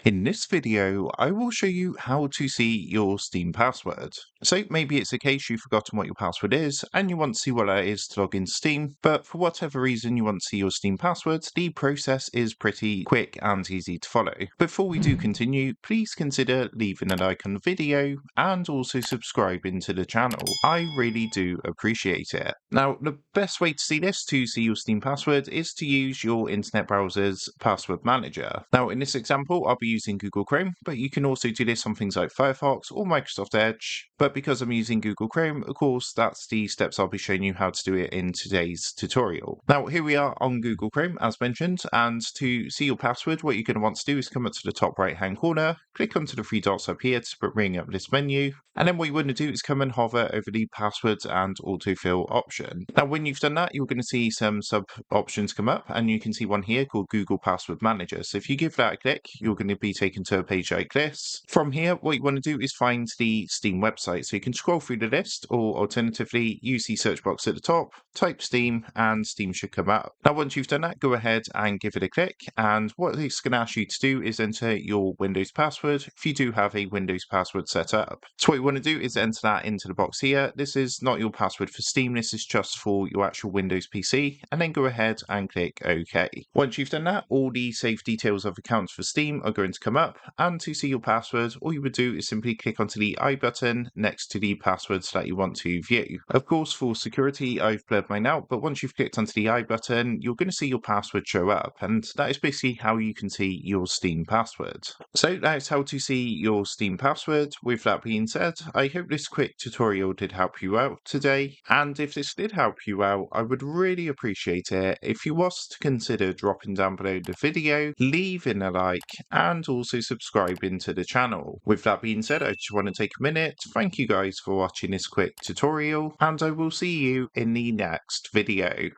In this video, I will show you how to see your Steam password. So maybe it's a case you've forgotten what your password is and you want to see what that is to log into Steam, but for whatever reason you want to see your Steam password, the process is pretty quick and easy to follow. Before we do continue, please consider leaving a like on the video and also subscribing to the channel. I really do appreciate it. Now, the best way to see this, to see your Steam password, is to use your internet browser's password manager. Now, in this example, I'll be using Google Chrome, but you can also do this on things like Firefox or Microsoft Edge. But because I'm using Google Chrome, of course, that's the steps I'll be showing you how to do it in today's tutorial. Now, here we are on Google Chrome, as mentioned, and to see your password, what you're going to want to do is come up to the top right-hand corner, click onto the three dots up here to bring up this menu, and then what you want to do is come and hover over the passwords and autofill option. Now, when you've done that, you're going to see some sub options come up, and you can see one here called Google Password Manager. So if you give that a click, you're going to be taken to a page like this. From here, what you want to do is find the Steam website. So you can scroll through the list, or alternatively, use the search box at the top, type Steam, and Steam should come up. Now, once you've done that, go ahead and give it a click. And what it's going to ask you to do is enter your Windows password if you do have a Windows password set up. So what you want to do is enter that into the box here. This is not your password for Steam, this is just for your actual Windows PC, and then go ahead and click OK. Once you've done that, all the saved details of accounts for Steam are going to come up, and to see your password, all you would do is simply click onto the I button next to the passwords that you want to view. Of course, for security, I've blurred mine out, but once you've clicked onto the I button, you're going to see your password show up, and that is basically how you can see your Steam password. So that's how to see your Steam password. With that being said, I hope this quick tutorial did help you out today, and if this did help you out, I would really appreciate it if you was to consider dropping down below the video, leaving a like, and also subscribing to the channel. With that being said, I just want to take a minute to thank you guys for watching this quick tutorial, and I will see you in the next video.